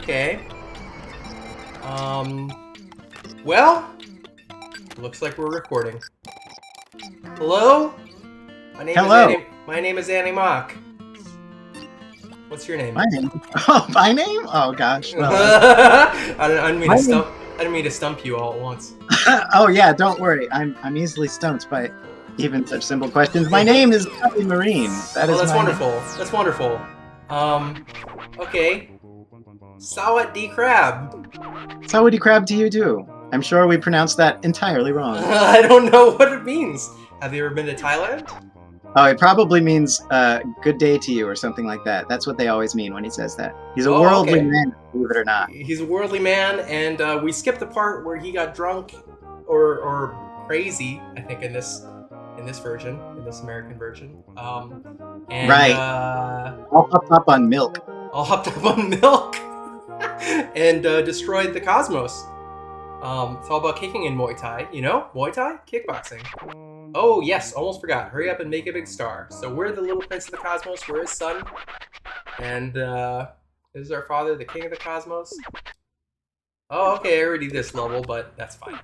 Okay. Well, looks like we're recording. Hello? My name is Annie Mock. What's your name? My name? Oh, my name? Oh gosh. Well, I didn't mean to stump you all at once. oh yeah, don't worry. I'm easily stumped by even such simple questions. My name is Kelly Marine. That's wonderful. That's wonderful. Okay. Sawat D Crab. Sawadee crab to you too. I'm sure we pronounced that entirely wrong. I don't know what it means. Have you ever been to Thailand? Oh, it probably means good day to you or something like that. That's what they always mean when he says that. He's a worldly man, believe it or not. He's a worldly man, and we skipped the part where he got drunk or crazy, I think, in this version, in this American version. Right. All hopped up on milk. And destroyed the cosmos. It's all about kicking in Muay Thai, you know? Muay Thai? Kickboxing. Oh, yes, almost forgot. Hurry up and make a big star. So we're the little prince of the cosmos, we're his son. And this is our father, the king of the cosmos. Oh, okay, I already did this level, but that's fine.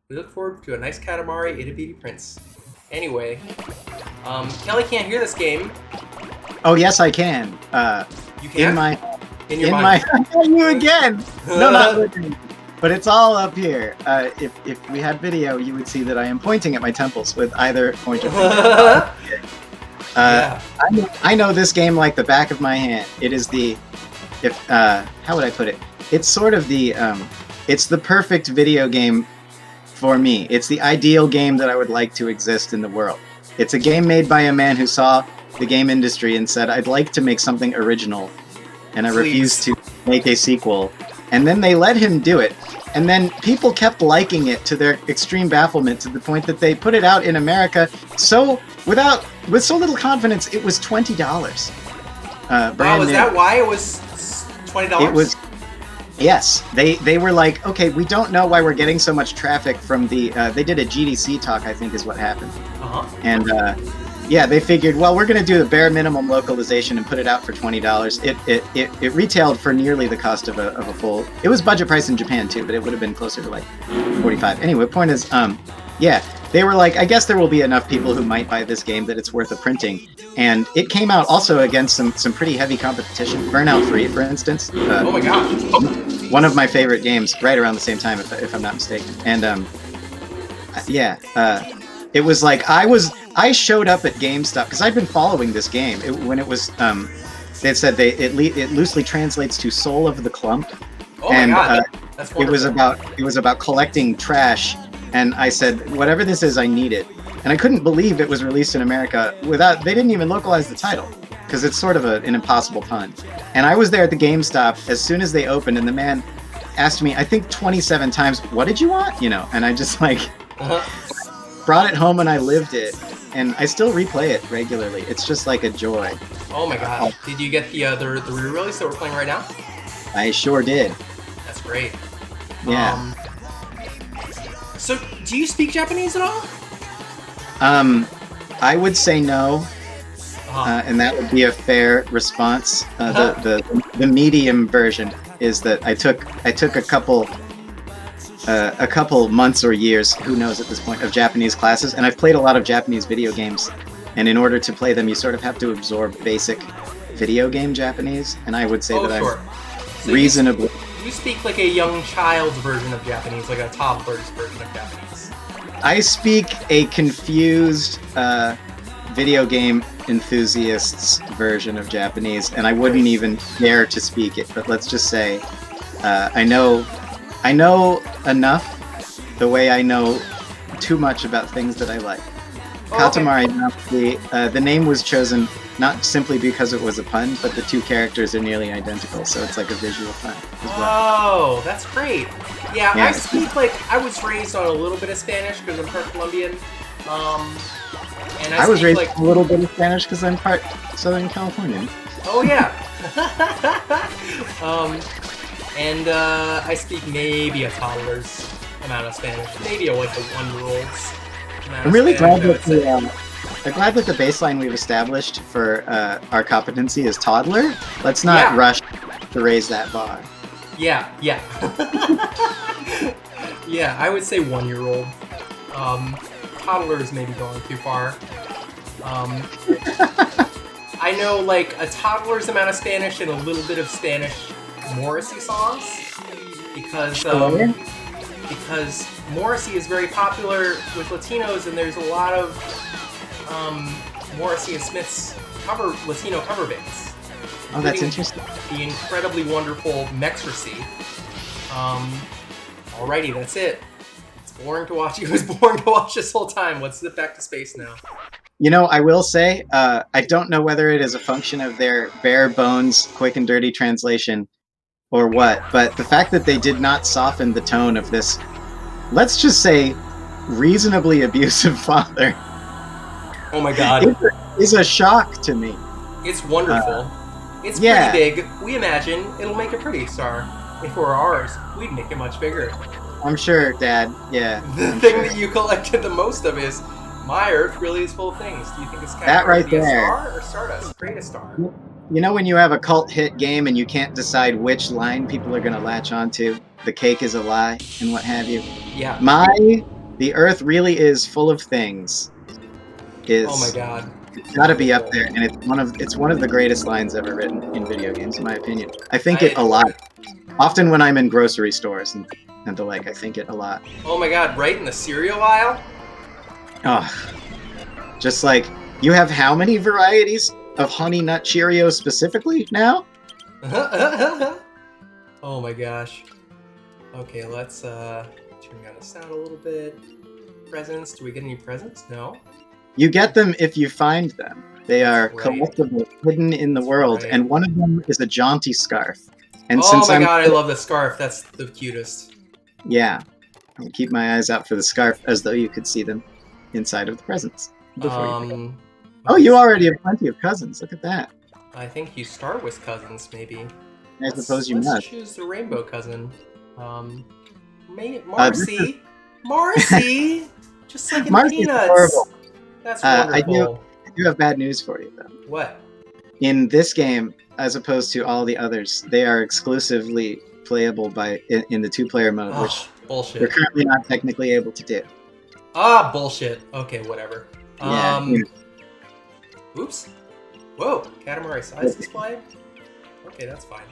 We look forward to a nice Katamari, itty bitty prince. Anyway, Kelly can't hear this game. Oh, yes, I can. You can? In your mind. You again! No, not looking. But it's all up here. If we had video, you would see that I am pointing at my temples with either pointer finger. Yeah. I know this game like the back of my hand. It is how would I put it? It's sort of it's the perfect video game for me. It's the ideal game that I would like to exist in the world. It's a game made by a man who saw the game industry and said, I'd like to make something original. And I refused to make a sequel. And then they let him do it. And then people kept liking it to their extreme bafflement, to the point that they put it out in America with so little confidence, it was $20. Wow, is that why it was $20? It was, yes. They were like, okay, we don't know why we're getting so much traffic from they did a GDC talk, I think is what happened. And yeah, they figured, well, we're going to do the bare minimum localization and put it out for $20. It retailed for nearly the cost of a full. It was budget price in Japan too, but it would have been closer to like $45. Anyway, point is, yeah, they were like, I guess there will be enough people who might buy this game that it's worth a printing. And it came out also against some pretty heavy competition. Burnout Free, for instance. Oh my gosh. One of my favorite games, right around the same time, if I'm not mistaken. And yeah. It was like I showed up at GameStop because I'd been following this game when it was. They said it loosely translates to "Soul of the Clump," and that's wonderful. It was about collecting trash, and I said, whatever this is, I need it, and I couldn't believe it was released in America they didn't even localize the title because it's sort of an impossible pun. And I was there at the GameStop as soon as they opened, and the man asked me, I think 27 times, "What did you want?" You know, and I just like. Brought it home and I lived it, and I still replay it regularly. It's just like a joy. Oh my god! Did you get the re-release that we're playing right now? I sure did. That's great. Yeah. So, do you speak Japanese at all? I would say no, and that would be a fair response. The medium version is that I took a couple months or years, who knows at this point, of Japanese classes, and I've played a lot of Japanese video games, and in order to play them you sort of have to absorb basic video game Japanese, and I would say I'm reasonably... You speak like a young child's version of Japanese, like a toddler's version of Japanese. I speak a confused video game enthusiast's version of Japanese, and I wouldn't even dare to speak it, but let's just say I know enough, the way I know too much about things that I like. Katamari, the name was chosen not simply because it was a pun, but the two characters are nearly identical, so it's like a visual fun as well. Oh, that's great. Yeah, I speak I was raised on a little bit of Spanish because I'm part Colombian. And I was raised on a little bit of Spanish because I'm part Southern Californian. Oh yeah. And I speak maybe a toddler's amount of Spanish, maybe a 1-year-old's. I'm really glad that the baseline we've established for our competency is toddler. Let's not rush have to raise that bar. Yeah. Yeah, I would say 1-year-old. Toddlers may be going too far. I know like a toddler's amount of Spanish and a little bit of Spanish Morrissey songs because Morrissey is very popular with Latinos and there's a lot of Morrissey and Smith's Latino cover bands. Oh, that's interesting. The incredibly wonderful Mexracy. Alrighty, that's it. It's boring to watch. It was boring to watch this whole time. Let's zip back to space now. You know, I will say, I don't know whether it is a function of their bare bones, quick and dirty translation or what, but the fact that they did not soften the tone of this, let's just say, reasonably abusive father. Oh my god. is a shock to me. It's wonderful. It's pretty big. We imagine it'll make a pretty star. If it were ours, we'd make it much bigger. I'm sure, Dad. Yeah. The thing that you collected the most of is, my Earth really is full of things. Do you think it's that right be a there. Star or Stardust? Create a star. You know when you have a cult hit game and you can't decide which line people are going to latch onto? The cake is a lie and what have you. Yeah. The Earth really is full of things. Oh my god. It's got to be up there, and it's one of the greatest lines ever written in video games, in my opinion. I think it a lot. Often when I'm in grocery stores and the like, I think it a lot. Oh my god, right in the cereal aisle? Oh, just like, you have how many varieties of Honey Nut Cheerios specifically now? Oh my gosh. Okay, let's turn down the sound a little bit. Presents. Do we get any presents? No. You get them if you find them. They are collectible, hidden in the world, and one of them is a jaunty scarf. And oh my god, I love the scarf. That's the cutest. Yeah. I'll keep my eyes out for the scarf as though you could see them inside of the presents. Oh, you already have plenty of cousins. Look at that. I think you start with cousins, maybe. I suppose you must. Let's choose the rainbow cousin. Marcy. Marcy! Just like in Marcy's Peanuts. Horrible. That's wonderful. I do have bad news for you, though. What? In this game, as opposed to all the others, they are exclusively playable in the two-player mode, which bullshit. we're currently not technically able to do. Ah, bullshit. Okay, whatever. Yeah. Oops. Whoa, Katamari size display? Okay, that's fine.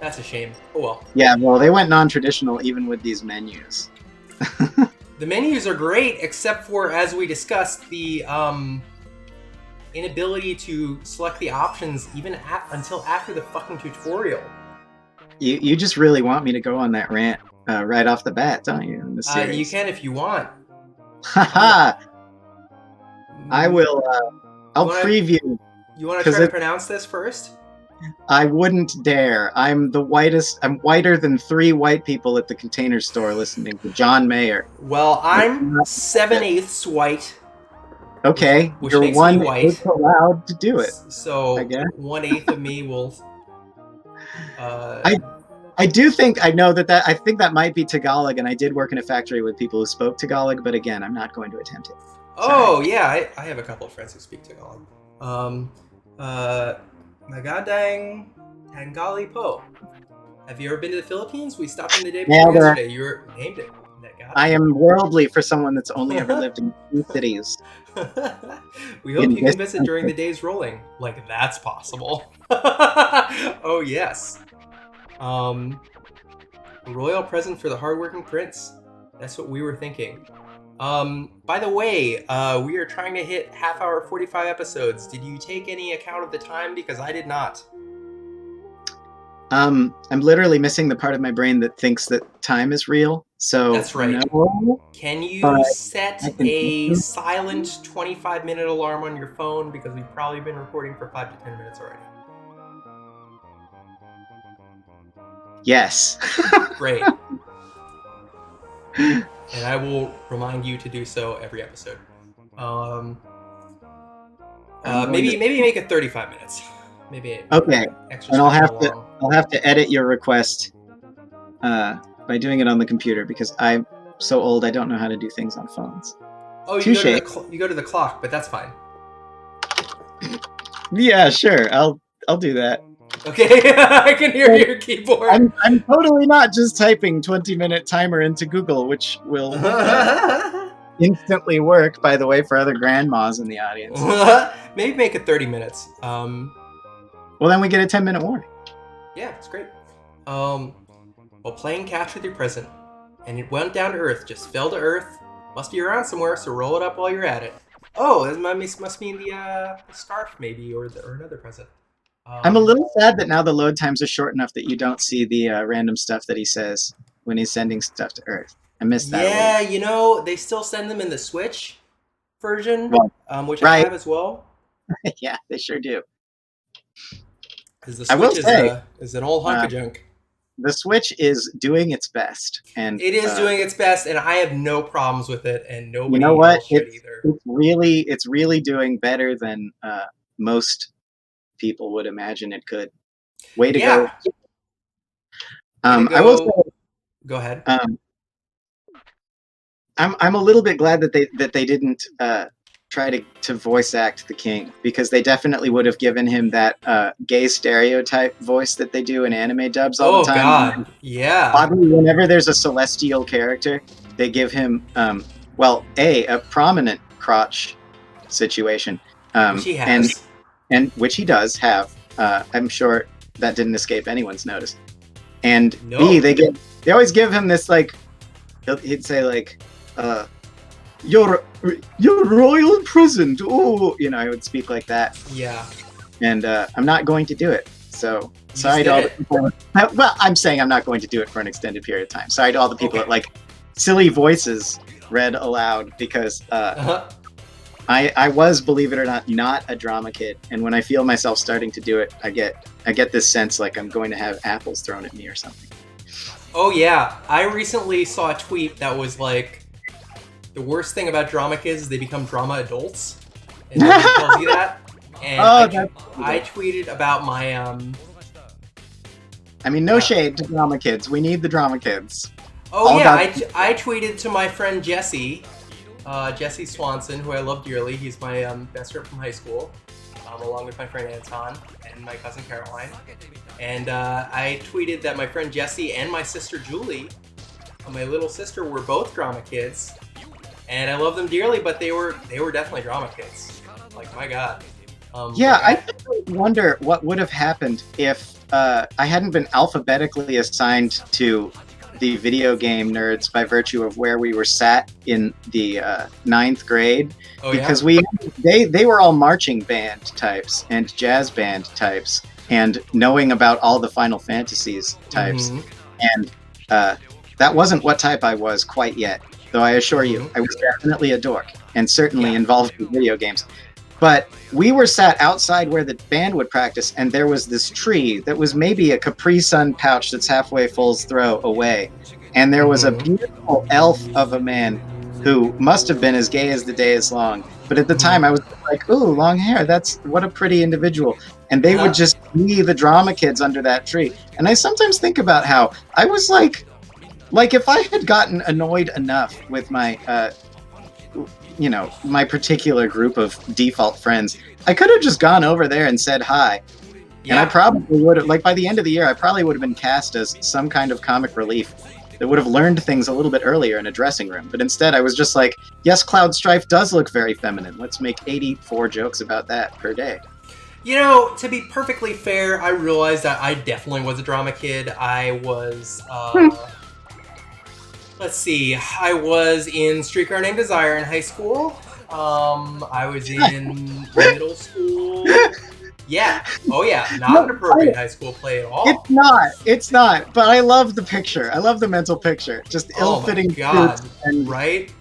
That's a shame. Oh well. Yeah, well, they went non-traditional even with these menus. The menus are great, except for, as we discussed, the inability to select the options even until after the fucking tutorial. You just really want me to go on that rant right off the bat, don't you? In the series? You can if you want. Haha! I will. I'll preview. You want to try to pronounce this first? I wouldn't dare. I'm the whitest. I'm whiter than 3 white people at the Container Store listening to John Mayer. Well, I'm 7/8 white. Okay, which you're makes one me white. allowed to do it. So I guess 1/8 of me will. I do think I know that I think that might be Tagalog, and I did work in a factory with people who spoke Tagalog, but again, I'm not going to attempt it. Oh yeah, I have a couple of friends who speak Tagalog. Magadang Tangali Po. Have you ever been to the Philippines? We stopped in the day before yesterday. You named it. I am worldly for someone that's only ever lived in 2 cities. We hope you can visit during the days rolling. Like, that's possible. Oh, yes. Royal present for the hardworking prince. That's what we were thinking. By the way, we are trying to hit half-hour 45 episodes. Did you take any account of the time? Because I did not. I'm literally missing the part of my brain that thinks that time is real. So that's right. No, can you set a silent 25-minute alarm on your phone? Because we've probably been recording for 5 to 10 minutes already. Yes. Great. And I will remind you to do so every episode. Maybe make it 35 minutes. Maybe okay. And I'll have to edit your request by doing it on the computer because I'm so old I don't know how to do things on phones. Oh, you go to the clock, but that's fine. Yeah, sure. I'll do that. Okay, I can hear your keyboard. I'm totally not just typing 20-minute timer into Google, which will instantly work, by the way, for other grandmas in the audience. Maybe make it 30 minutes. Well, then we get a 10-minute warning. Yeah, it's great. While playing catch with your present, and it went down to earth, just fell to earth. Must be around somewhere, so roll it up while you're at it. Oh, this must mean the scarf, maybe, or another present. I'm a little sad that now the load times are short enough that you don't see the random stuff that he says when he's sending stuff to Earth. I missed that. Yeah, you know, they still send them in the Switch version, Well, which right. I have as well. Yeah, they sure do. Because the Switch is an old hunk of junk. The Switch is doing its best, and it is doing its best, and I have no problems with it, and nobody you know what? else should either. It's really doing better than most people would imagine it could. Way to go! I will say, go ahead. I'm a little bit glad that they didn't try to voice act the king, because they definitely would have given him that gay stereotype voice that they do in anime dubs all the time. Oh God, yeah. Oddly, whenever there's a celestial character, they give him a prominent crotch situation, which he has, and which he does have. I'm sure that didn't escape anyone's notice. And B, they always give him this, like, he'd say like, your royal present. Oh, you know, I would speak like that. Yeah. And I'm not going to do it. So sorry to all the people. Well, I'm saying I'm not going to do it for an extended period of time. Sorry to all the people that like silly voices read aloud, because I was, believe it or not a drama kid, and when I feel myself starting to do it, I get this sense like I'm going to have apples thrown at me or something. Oh yeah, I recently saw a tweet that was like, the worst thing about drama kids is they become drama adults, and nobody tells you that. And I tweeted about my I mean, no shade to drama kids. We need the drama kids. Oh yeah, I tweeted to my friend Jesse Swanson, who I love dearly. He's my best friend from high school, along with my friend Anton and my cousin Caroline. And I tweeted that my friend Jesse and my sister Julie, my little sister, were both drama kids, and I love them dearly. But they were definitely drama kids. Like, my God. I wonder what would have happened if I hadn't been alphabetically assigned to the video game nerds by virtue of where we were sat in the 9th grade, because they were all marching band types and jazz band types, and knowing about all the Final Fantasies types, and that wasn't what type I was quite yet, though I assure you I was definitely a dork and certainly involved in video games. But we were sat outside where the band would practice, and there was this tree that was maybe a Capri Sun pouch that's halfway full's throw away. And there was a beautiful elf of a man who must have been as gay as the day is long. But at the time, I was like, ooh, long hair, what a pretty individual. And they would just be the drama kids under that tree. And I sometimes think about how I was like if I had gotten annoyed enough with my my particular group of default friends, I could have just gone over there and said hi. Yeah. And I probably would have, like, by the end of the year, I probably would have been cast as some kind of comic relief that would have learned things a little bit earlier in a dressing room. But instead, I was just like, yes, Cloud Strife does look very feminine. Let's make 84 jokes about that per day. You know, to be perfectly fair, I realized that I definitely was a drama kid. I was, let's see, I was in Streetcar Named Desire in high school. I was in middle school. Yeah. Oh, yeah. Not an appropriate high school play at all. It's not. But I love the picture. I love the mental picture. Just ill-fitting suits and right?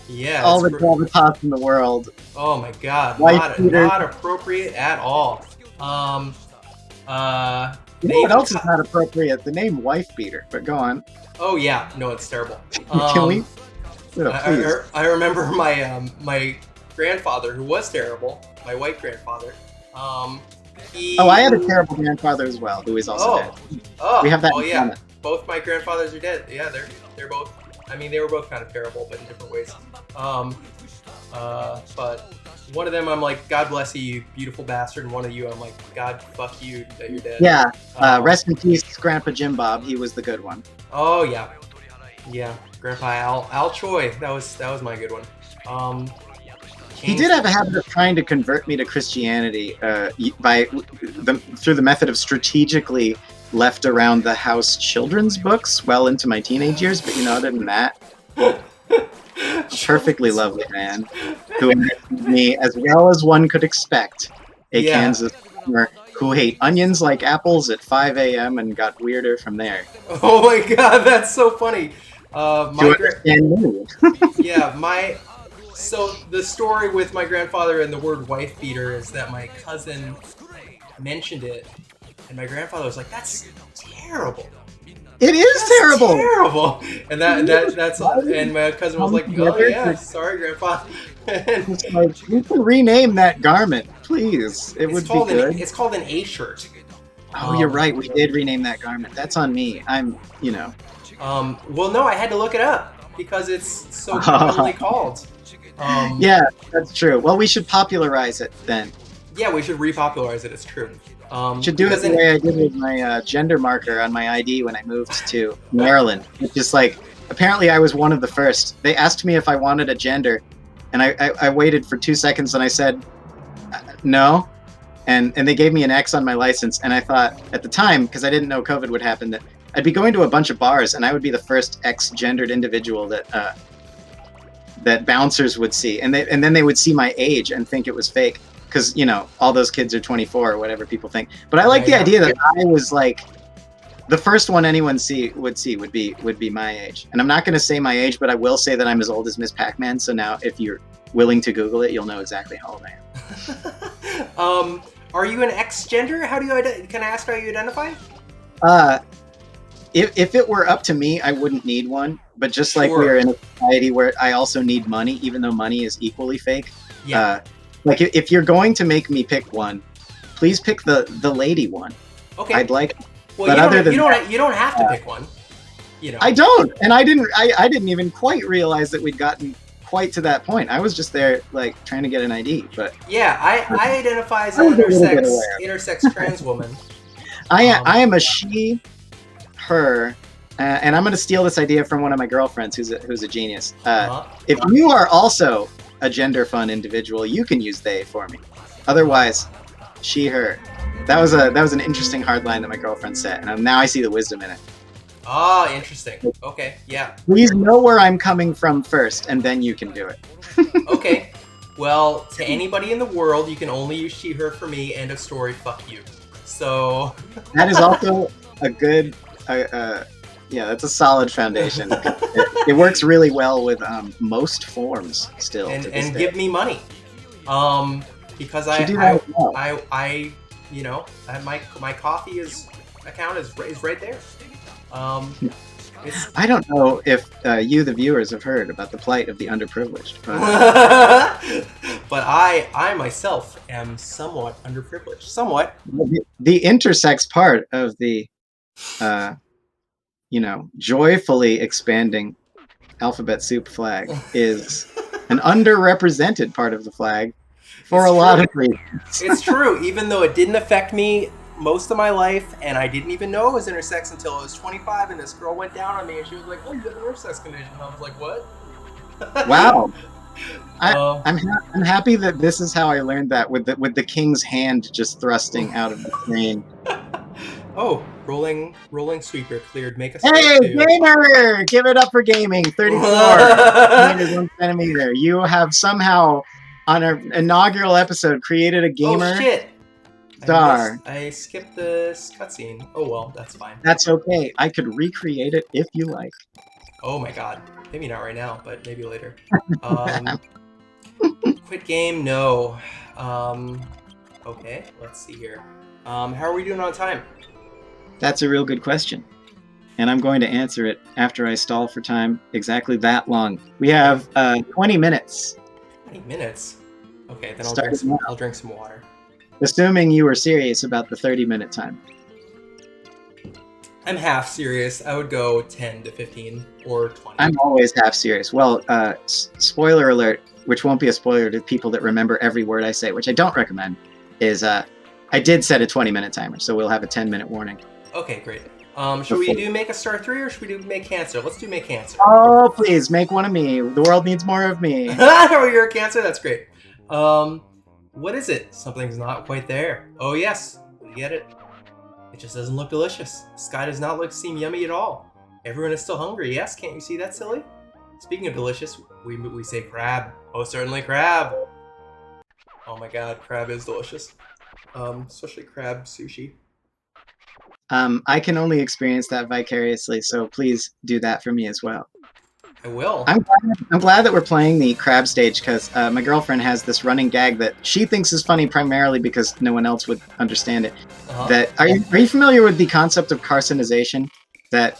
Yeah. all the gravitas in the world. Oh my God. Not appropriate at all. You know what else is not appropriate? The name Wife Beater. But go on. Oh yeah. No, it's terrible. Can we? I remember my grandfather, who was terrible. My white grandfather. I had a terrible grandfather as well, who is also dead. We have that in common. Both my grandfathers are dead. Yeah, they're both. I mean, they were both kind of terrible, but in different ways. But one of them I'm like, God bless you, you beautiful bastard, and one of you I'm like, God fuck you that you're dead. Yeah. Um, Rest in peace, Grandpa Jim Bob. He was the good one. Oh yeah, yeah. Grandpa Al Choi. That was my good one. He did have a habit of trying to convert me to Christianity through the method of strategically left around the house children's books well into my teenage years. But other than that, perfectly lovely man who entertained me as well as one could expect. A Kansas farmer who ate onions like apples at 5 a.m. and got weirder from there. Oh my god, that's so funny. So the story with my grandfather and the word wife beater is that my cousin mentioned it, and my grandfather was like, "That's terrible. It is terrible. Terrible." And and my cousin was like, "Oh yeah, sorry, Grandpa." You can rename that garment, please. It would be good. It's called an A shirt. Oh, you're right. We did rename that garment. That's on me. Well, no, I had to look it up because it's so commonly called. Yeah, that's true. Well, we should popularize it then. Yeah, we should repopularize it. It's true. Should do it the way I did with my gender marker on my ID when I moved to Maryland. It's just like, apparently I was one of the first. They asked me if I wanted a gender, and I waited for 2 seconds and I said, no. And they gave me an X on my license, and I thought at the time, because I didn't know COVID would happen, that I'd be going to a bunch of bars and I would be the first X-gendered individual that bouncers would see, and then they would see my age and think it was fake, because all those kids are 24 or whatever people think. But I like the idea that I was like the first one anyone would be my age. And I'm not going to say my age, but I will say that I'm as old as Miss Pac-Man. So now, if you're willing to Google it, you'll know exactly how old I am. Are you an X gender? Can I ask how you identify? If it were up to me, I wouldn't need one. But just like we're in a society where I also need money, even though money is equally fake. Yeah. Like if you're going to make me pick one, please pick the lady one. Okay. I'd like. Well, but you don't have to pick one. I don't, and I didn't even quite realize that we'd gotten quite to that point. I was just there like trying to get an ID, but yeah, I identify as an intersex trans woman. I am a she, her. And I'm going to steal this idea from one of my girlfriends who's a genius. If you are also a gender fun individual, you can use they for me. Otherwise, she, her. That was an interesting hard line that my girlfriend set, and now I see the wisdom in it. Ah, interesting. Okay, yeah. Please know where I'm coming from first, and then you can do it. Okay. Well, to anybody in the world, you can only use she, her for me, end of story, fuck you. So... That is also a good... yeah, that's a solid foundation. It works really well with most forms still. And give me money. Because my coffee account is right there. I don't know if you, the viewers, have heard about the plight of the underprivileged, but I myself am somewhat underprivileged. Somewhat. The intersex part of the, joyfully expanding alphabet soup flag is an underrepresented part of the flag for a lot of reasons. It's true, even though it didn't affect me most of my life, and I didn't even know it was intersex until I was 25, and this girl went down on me, and she was like, "Oh, you have an intersex condition." And I was like, "What?" Wow. I'm happy that this is how I learned that, with the king's hand just thrusting out of the screen. Oh, rolling sweeper cleared. Make us. Hey, Gaymer! Give it up for gaming. 34 meters 1 centimeter. You have somehow, on an inaugural episode, created a gamer. Oh shit! Star. I skipped this cutscene. Oh well, that's fine. That's okay. I could recreate it if you like. Oh my god. Maybe not right now, but maybe later. Quit game? No. Okay, let's see here. How are we doing on time? That's a real good question. And I'm going to answer it after I stall for time exactly that long. We have 20 minutes. 20 minutes? Okay, then I'll drink some water. Assuming you were serious about the 30-minute time. I'm half serious. I would go 10 to 15 or 20. I'm always half serious. Well, spoiler alert, which won't be a spoiler to people that remember every word I say, which I don't recommend, is I did set a 20-minute timer, so we'll have a 10-minute warning. Okay, great. Should we do make a star 3 or should we do make Cancer? Let's do make Cancer. Oh, please, make one of me. The world needs more of me. Oh, you're a Cancer? That's great. What is it? Something's not quite there. Oh, yes. We get it. It just doesn't look delicious. Sky does not seem yummy at all. Everyone is still hungry. Yes, can't you see that, silly? Speaking of delicious, we say crab. Oh, certainly crab. Oh my god, crab is delicious. Especially crab sushi. I can only experience that vicariously, so please do that for me as well. I will. I'm glad that we're playing the crab stage because my girlfriend has this running gag that she thinks is funny primarily because no one else would understand it. That are you familiar with the concept of carcinization? That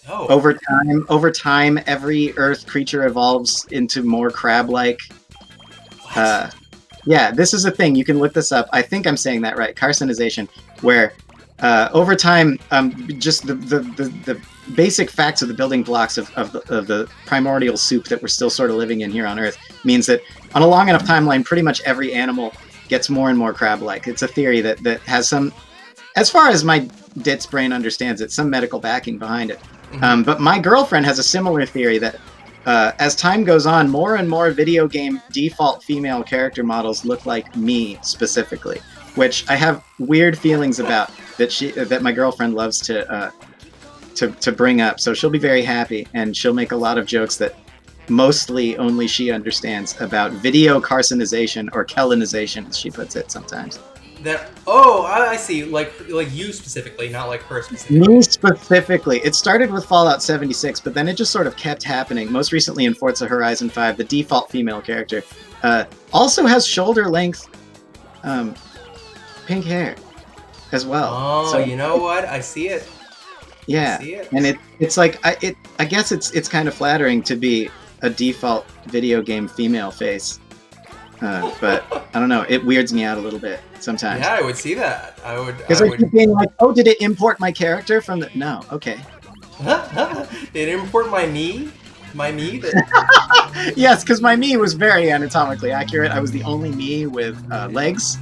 over time, every Earth creature evolves into more crab-like. Yeah, this is a thing. You can look this up. I think I'm saying that right. Carcinization, where over time, just the basic facts of the building blocks of the primordial soup that we're still sort of living in here on Earth means that on a long enough timeline, pretty much every animal gets more and more crab-like. It's a theory that has some, as far as my ditz brain understands it, some medical backing behind it. Mm-hmm. But my girlfriend has a similar theory that as time goes on, more and more video game default female character models look like me specifically, which I have weird feelings about that my girlfriend loves to bring up. So she'll be very happy, and she'll make a lot of jokes that mostly only she understands about video carcinization or kellinization, as she puts it sometimes. I see. Like you specifically, not like her specifically. Me specifically. It started with Fallout 76, but then it just sort of kept happening. Most recently in Forza Horizon 5, the default female character also has shoulder-length pink hair as well. Oh, so, you know what? I see it. Yeah, I see it. And it's like I guess it's kind of flattering to be a default video game female face. But I don't know. It weirds me out a little bit sometimes. Yeah, I would see that. I would. Because I keep being like, oh, did it import my character from the? No, okay. Did it import my me? My me? Yes, because my me was very anatomically accurate. I was the only me with legs.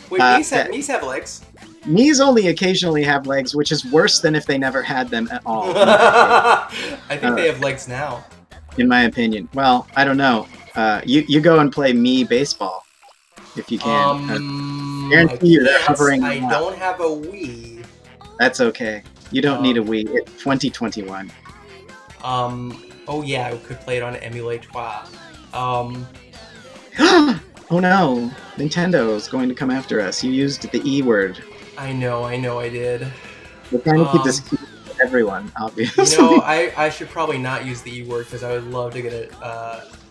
Wait, me's have legs. Me's only occasionally have legs, which is worse than if they never had them at all. I think they have legs now. In my opinion. Well, I don't know. You go and play me baseball if you can. Guarantee you they're hovering. I don't have a Wii. That's okay. You don't need a Wii. It's 2021. Oh yeah, I could play it on Emulate. Oh no, Nintendo's going to come after us. You used the E word. I know, I did. We're trying to keep this for everyone, obviously. You know, I should probably not use the E word because I would love to get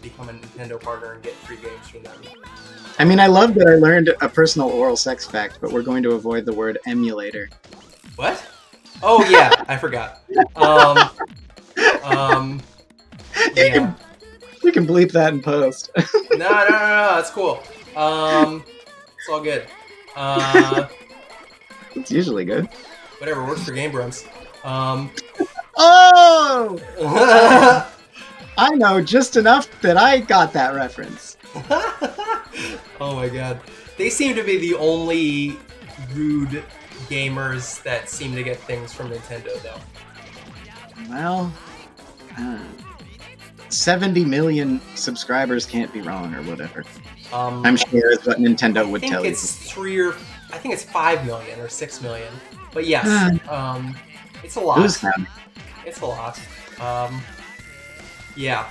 become a Nintendo partner and get free games from them. I mean, I love that I learned a personal oral sex fact, but we're going to avoid the word emulator. What? Oh yeah, I forgot. Yeah. We can bleep that in post. No, that's cool. It's all good. It's usually good. Whatever, works for Game Grumps. Oh! I know just enough that I got that reference. Oh my god. They seem to be the only rude gamers that seem to get things from Nintendo, though. Well, 70 million subscribers can't be wrong, or whatever. I'm sure it's what Nintendo would tell you. I think it's 5 million or 6 million. But yes, it's a lot. Who's counting? It's a lot. Yeah.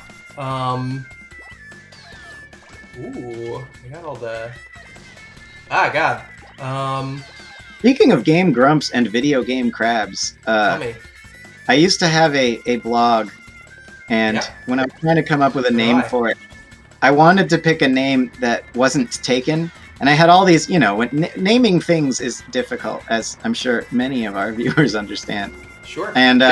Ooh, we got all the... God. Speaking of Game Grumps and video game crabs, tell me. I used to have a blog, and when I was trying to come up with a name for it, I wanted to pick a name that wasn't taken, and I had all these, naming things is difficult, as I'm sure many of our viewers understand. Sure. And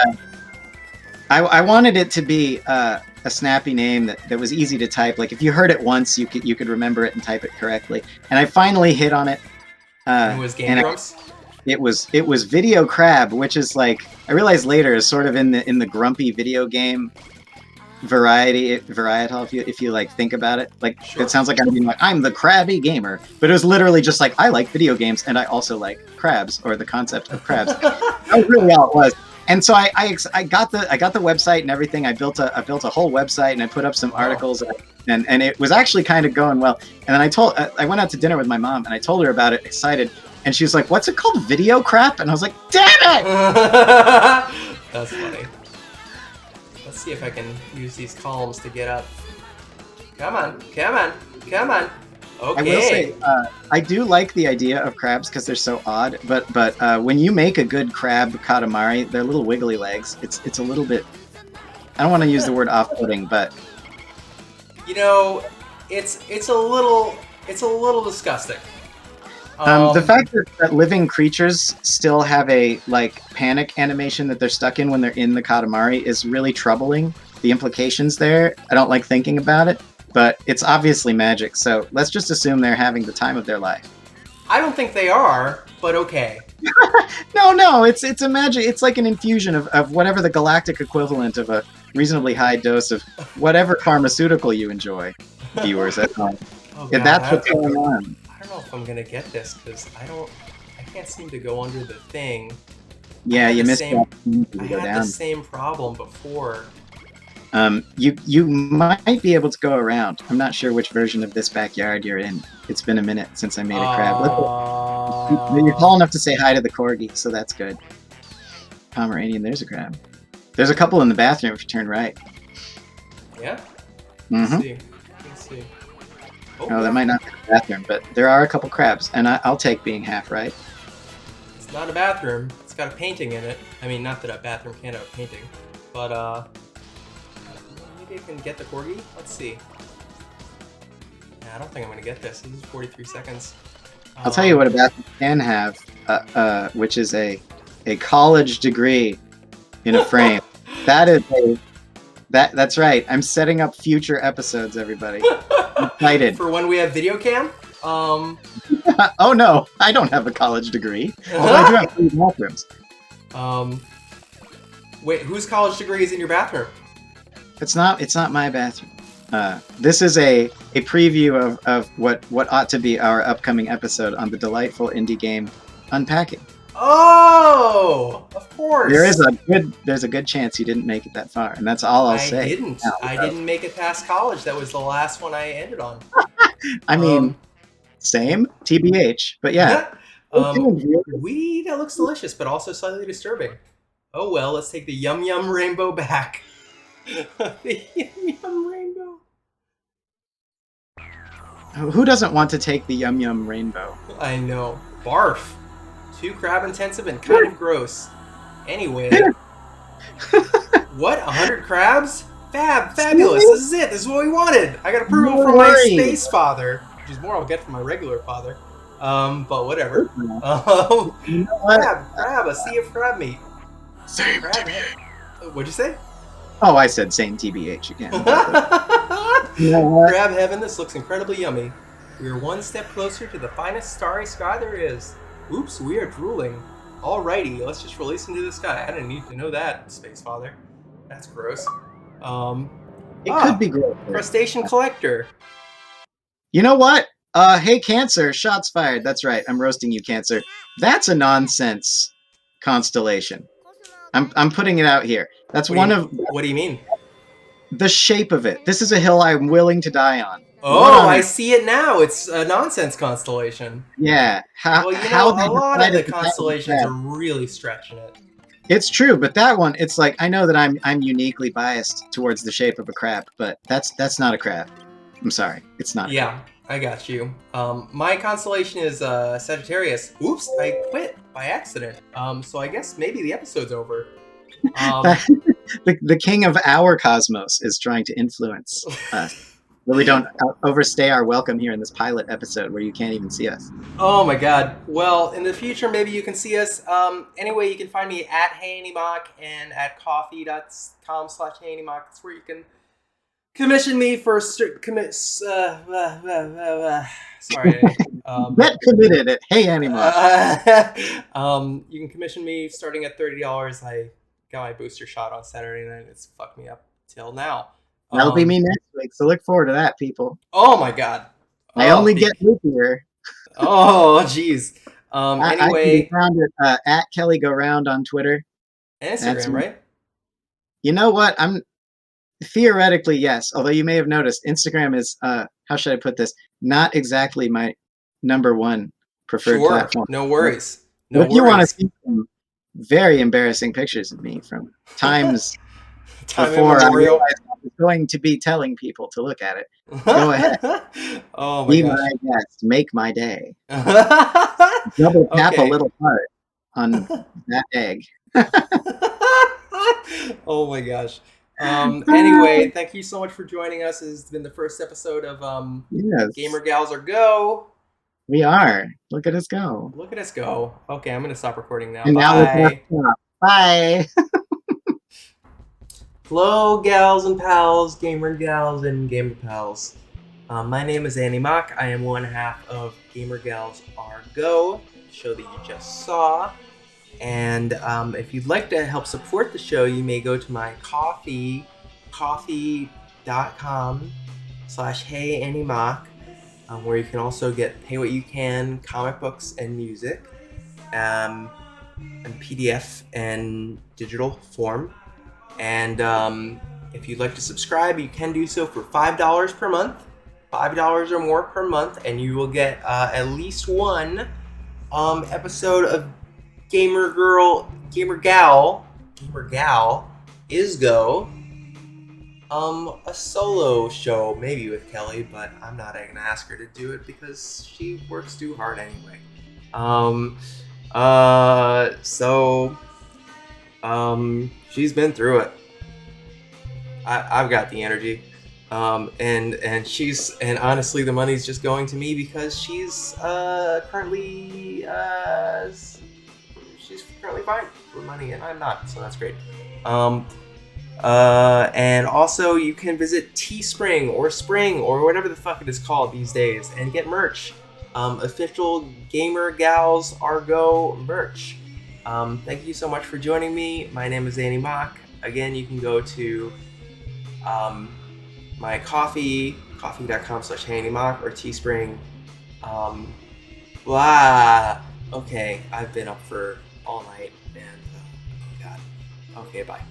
I wanted it to be a snappy name that was easy to type. Like if you heard it once, you could remember it and type it correctly. And I finally hit on it. It was Game Grumps? it was Video Crab, which is like I realized later is sort of in the grumpy video game varietal if you like think about it. Like Sure. it sounds like I'm being like I'm the crabby gamer, but it was literally just like I like video games and I also like crabs or the concept of crabs. That was really all it was. And so I got the website and everything. I built a whole website and I put up some articles and it was actually kind of going well. And then I went out to dinner with my mom and I told her about it, excited, and she was like, "What's it called? Video crap?" And I was like, "Damn it!" That's funny. Let's see if I can use these columns to get up. Come on, come on, come on. Okay. I will say, I do like the idea of crabs because they're so odd. But when you make a good crab katamari, they're little wiggly legs. It's a little bit. I don't want to use the word off-putting, but you know, it's a little disgusting. The fact that living creatures still have a like panic animation that they're stuck in when they're in the katamari is really troubling. The implications there, I don't like thinking about it. But it's obviously magic, so let's just assume they're having the time of their life. I don't think they are, but okay. No, it's a magic. It's like an infusion of whatever the galactic equivalent of a reasonably high dose of whatever pharmaceutical you enjoy, viewers at home. Oh, God, If that's what's going on. I don't know if I'm gonna get this because I can't seem to go under the thing. Yeah, you missed that. I had the same problem before. You might be able to go around. I'm not sure which version of this backyard you're in. It's been a minute since I made a crab. You're tall enough to say hi to the corgi, so that's good. Pomeranian, there's a crab. There's a couple in the bathroom if you turn right. Yeah? Mm-hmm. Let's see. Oh, that might not be the bathroom, but there are a couple crabs, and I'll take being half right. It's not a bathroom. It's got a painting in it. I mean, not that a bathroom can't have a painting, but maybe I can get the corgi? Let's see. Nah, I don't think I'm gonna get this. This is 43 seconds. I'll tell you what a bathroom can have, which is a college degree in a frame. That's right. I'm setting up future episodes, everybody. I'm excited. For when we have video cam? Oh no, I don't have a college degree. Although I do have 3 bathrooms. Wait, whose college degree is in your bathroom? It's not my bathroom. This is a preview of what ought to be our upcoming episode on the delightful indie game Unpacking. Oh, of course. There's a good chance you didn't make it that far, and that's all I'll say. I didn't make it past college. That was the last one I ended on. I mean, same, TBH, but yeah. That looks delicious, but also slightly disturbing. Oh well, let's take the Yum Yum Rainbow back. The Yum Yum Rainbow. Who doesn't want to take the Yum Yum Rainbow? I know. Barf. Too crab intensive and kind of gross. Anyway. What? 100 crabs? Fabulous. This is it. This is what we wanted. I got approval from my space father, which is more I'll get from my regular father. But whatever. Crab. A sea of crab meat. Same crab What'd you say? Oh, I said same TBH again. Crab heaven, this looks incredibly yummy. We are one step closer to the finest starry sky there is. Oops, we are drooling. Alrighty, let's just release into the sky. I didn't need to know that, Space Father. That's gross. It could be gross. Crustacean collector. You know what? Hey, Cancer, shots fired. That's right, I'm roasting you, Cancer. That's a nonsense constellation. I'm putting it out here. That's What do you mean? The shape of it. This is a hill I'm willing to die on. Oh, I see it now. It's a nonsense constellation. Yeah. A lot of the constellations are really stretching it. It's true, but that one, it's like I know that I'm uniquely biased towards the shape of a crab, but that's not a crab. I'm sorry, it's not. Yeah, I got you. My constellation is Sagittarius. Oops, I quit by accident. So I guess maybe the episode's over. The king of our cosmos is trying to influence us. But we don't overstay our welcome here in this pilot episode where you can't even see us. Oh my god. Well, in the future, maybe you can see us. Anyway, you can find me at HeyAndyMock and at coffee.com/HeyAndyMock. That's where you can commission me for sorry. Get committed at Hey Anima. You can commission me starting at $30. I got my booster shot on Saturday night. It's fucked me up till now. That'll be me next week, so look forward to that, people. Oh my god. I only get loopier. Oh jeez. I can Anyway, be found at Kelly Go Round on Twitter. Instagram, right? You know what? I'm theoretically yes, although you may have noticed Instagram is how should I put this? Not exactly my number one preferred platform. No worries. But if you want to see some very embarrassing pictures of me from times before I realized I was going to be telling people to look at it, go ahead. Oh my Be gosh. my guest. Make my day. Double tap a little heart on that egg. Oh my gosh. Anyway, thank you so much for joining us. This has been the first episode of Gaymer Gals Are Go. We are. Look at us go. Look at us go. Okay, I'm going to stop recording now. And Bye. Now bye. Hello, gals and pals, gamer gals and gamer pals. My name is Annie Mock. I am one half of Gaymer Gals Are Go, the show that you just saw. And if you'd like to help support the show, you may go to my coffee.com/HeyAnnieMock, where you can also get Pay What You Can, comic books and music, and PDF and digital form. And if you'd like to subscribe, you can do so for $5 per month, $5 or more per month, and you will get at least one episode of Gaymer Gal Is Go, a solo show, maybe with Kelly, but I'm not gonna ask her to do it because she works too hard anyway. She's been through it. I've got the energy, and honestly, the money's just going to me because she's currently fine for money, and I'm not, so that's great. And also, you can visit Teespring or Spring or whatever the fuck it is called these days and get merch. Official Gaymer Gals Are Go merch. Thank you so much for joining me. My name is Annie Mock. Again, you can go to my coffee.com/HeyAnnieMock or Teespring. Okay, I've been up for all night, and God. Okay, bye.